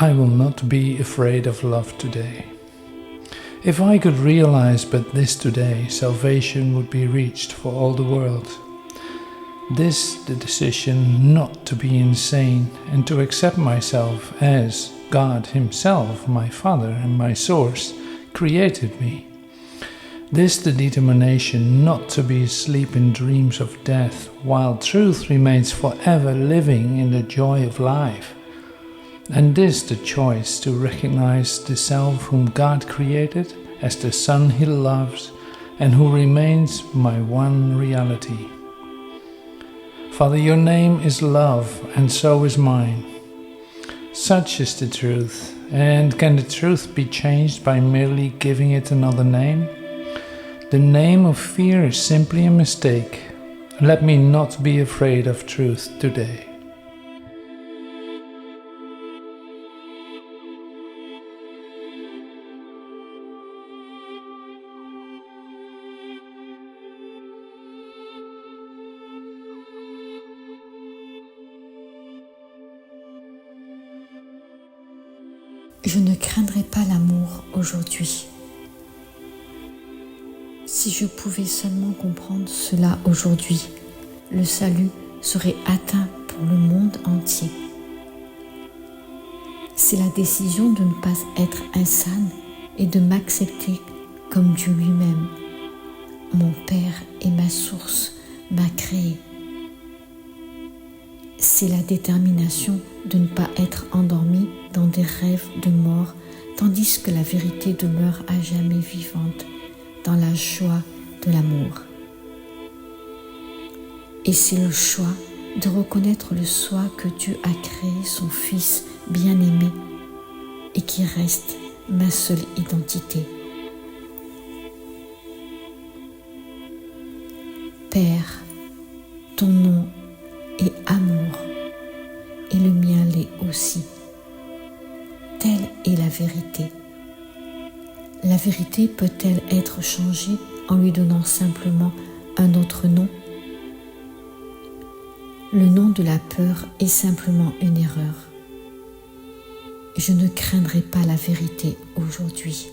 I will not be afraid of love today. If I could realize but this today, salvation would be reached for all the world. This the decision not to be insane and to accept myself as God Himself, my Father and my Source, created me. This the determination not to be asleep in dreams of death, while truth remains forever living in the joy of life. And this the choice to recognize the self whom God created as the Son He loves and who remains my one reality. Father, your name is love, and so is mine. Such is the truth, and can the truth be changed by merely giving it another name? The name of fear is simply a mistake. Let me not be afraid of truth today. Je ne craindrai pas l'amour aujourd'hui. Si je pouvais seulement comprendre cela aujourd'hui, le salut serait atteint pour le monde entier. C'est la décision de ne pas être insane et de m'accepter comme Dieu lui-même. Mon Père et ma source m'a créé. C'est la détermination de ne pas être endormi dans des rêves de mort, tandis que la vérité demeure à jamais vivante dans la joie de l'amour. Et c'est le choix de reconnaître le soi que Dieu a créé, son Fils bien-aimé, et qui reste ma seule identité. Père, ton nom est amour, et le mien l'est aussi. Telle est la vérité. La vérité peut-elle être changée en lui donnant simplement un autre nom? Le nom de la peur est simplement une erreur. Je ne craindrai pas la vérité aujourd'hui.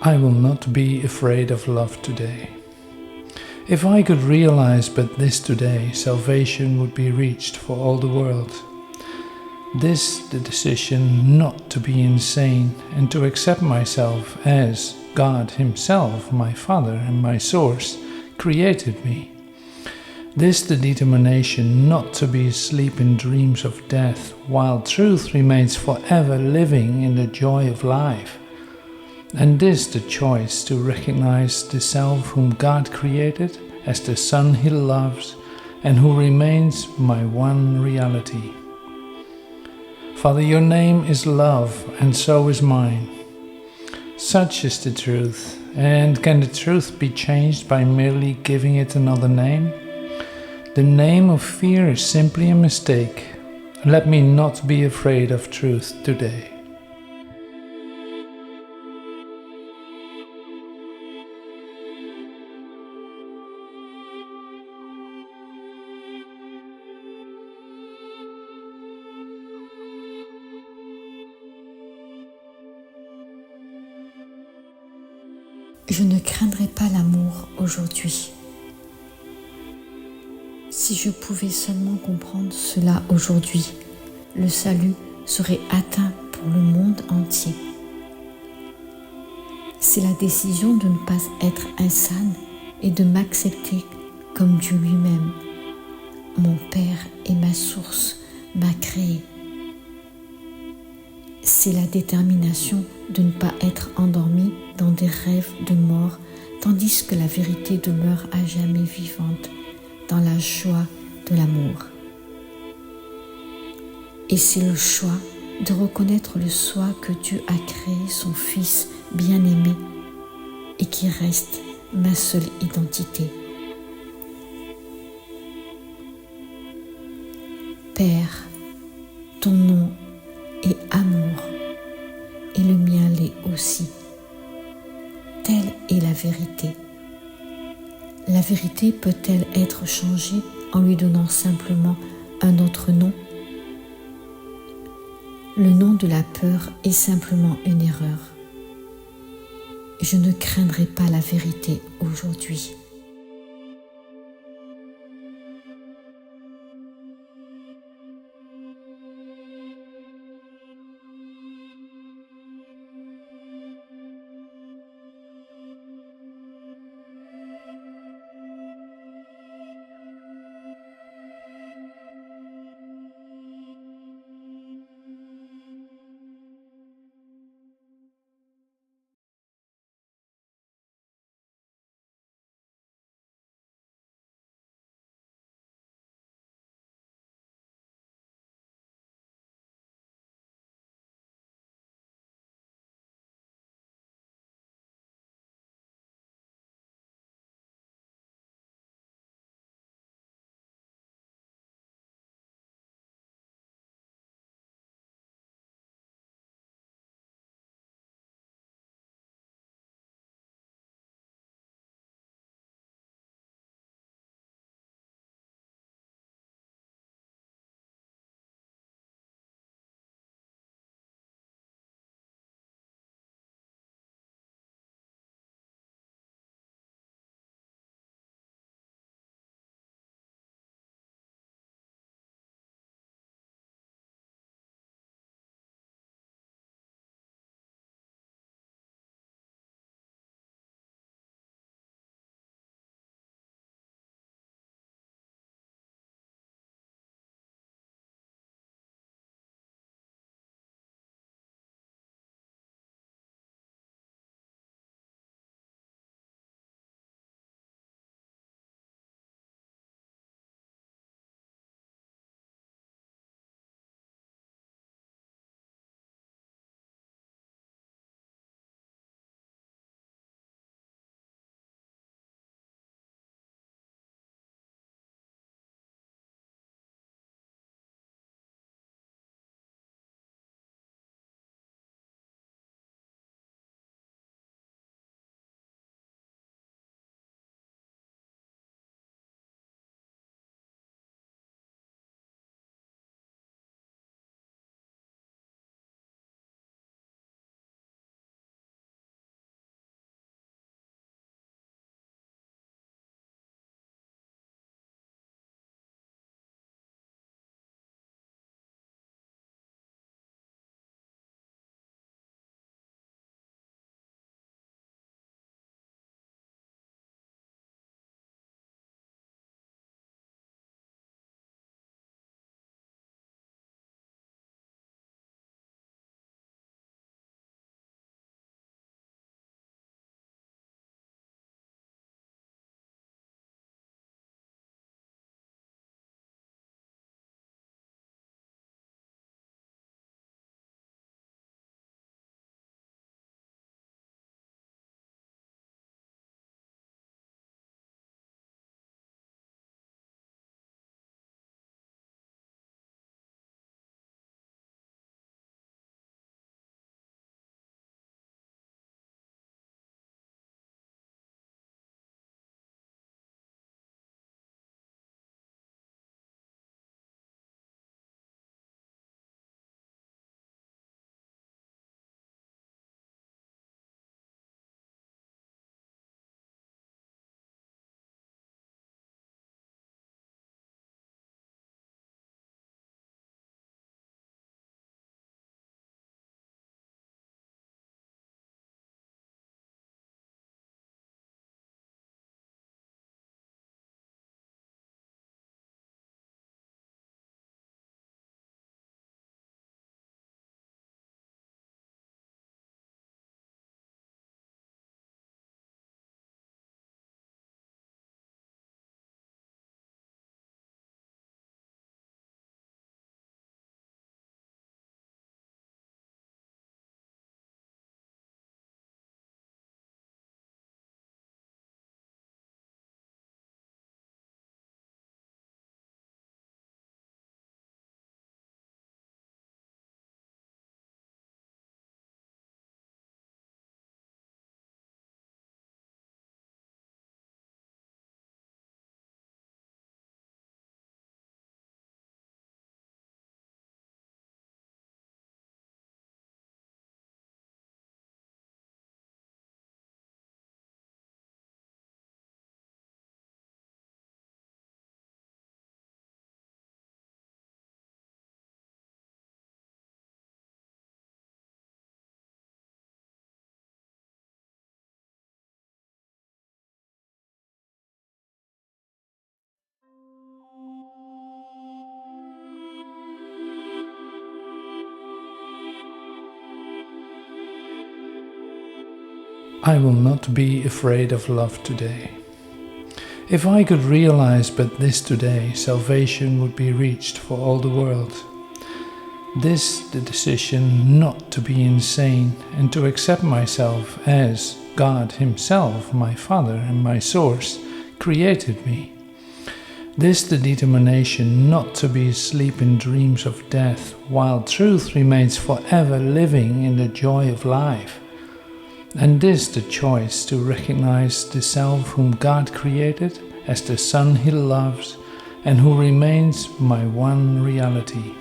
I will not be afraid of love today. If I could realize but this today, salvation would be reached for all the world. This, the decision not to be insane and to accept myself as God Himself, my Father and my Source, created me. This, the determination not to be asleep in dreams of death, while truth remains forever living in the joy of life. And this, the choice to recognize the self whom God created as the Son He loves and who remains my one reality. Father, your name is love, and so is mine. Such is the truth, and can the truth be changed by merely giving it another name? The name of fear is simply a mistake. Let me not be afraid of truth today. Je ne craindrai pas l'amour aujourd'hui. Si je pouvais seulement comprendre cela aujourd'hui, le salut serait atteint pour le monde entier. C'est la décision de ne pas être insane et de m'accepter comme Dieu lui-même. Mon Père et ma source m'a créé. C'est la détermination de ne pas être endormi dans des rêves de mort, tandis que la vérité demeure à jamais vivante dans la joie de l'amour. Et c'est le choix de reconnaître le soi que Dieu a créé, son Fils bien-aimé, et qui reste ma seule identité. Père, ton nom est amour, et le mien l'est aussi. Telle est la vérité. La vérité peut-elle être changée en lui donnant simplement un autre nom? Le nom de la peur est simplement une erreur. Je ne craindrai pas la vérité aujourd'hui. I will not be afraid of love today. If I could realize but this today, salvation would be reached for all the world. This, the decision not to be insane and to accept myself as God Himself, my Father and my source, created me. This, the determination not to be asleep in dreams of death, while truth remains forever living in the joy of life. And this, the choice to recognize the self whom God created as the Son He loves and who remains my one reality.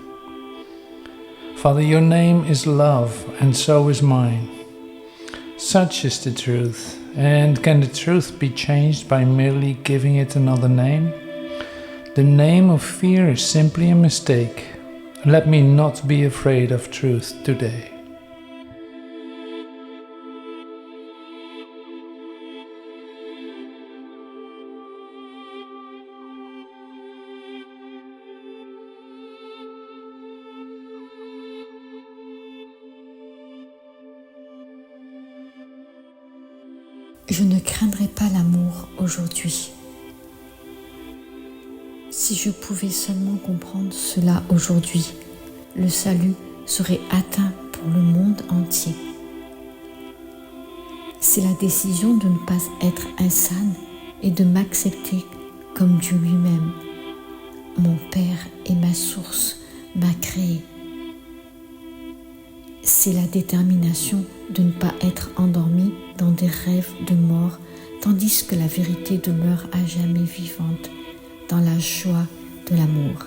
Father, your name is love, and so is mine. Such is the truth, and can the truth be changed by merely giving it another name? The name of fear is simply a mistake. Let me not be afraid of truth today. Je ne craindrai pas l'amour aujourd'hui. Si je pouvais seulement comprendre cela aujourd'hui, le salut serait atteint pour le monde entier. C'est la décision de ne pas être insane et de m'accepter comme Dieu lui-même. Mon Père et ma source m'a créé. C'est la détermination de ne pas être endormi dans des rêves de mort, tandis que la vérité demeure à jamais vivante dans la joie de l'amour.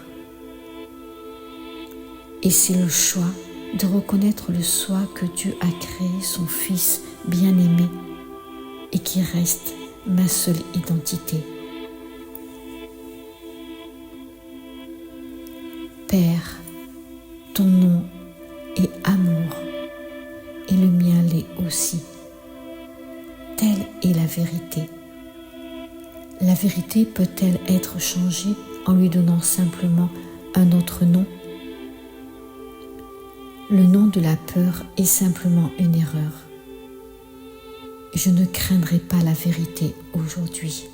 Et c'est le choix de reconnaître le soi que Dieu a créé, son Fils bien-aimé, et qui reste ma seule identité. Père, ton nom est amour, et le mien l'est aussi. Telle est la vérité. La vérité peut-elle être changée en lui donnant simplement un autre nom? Le nom de la peur est simplement une erreur. Je ne craindrai pas la vérité aujourd'hui.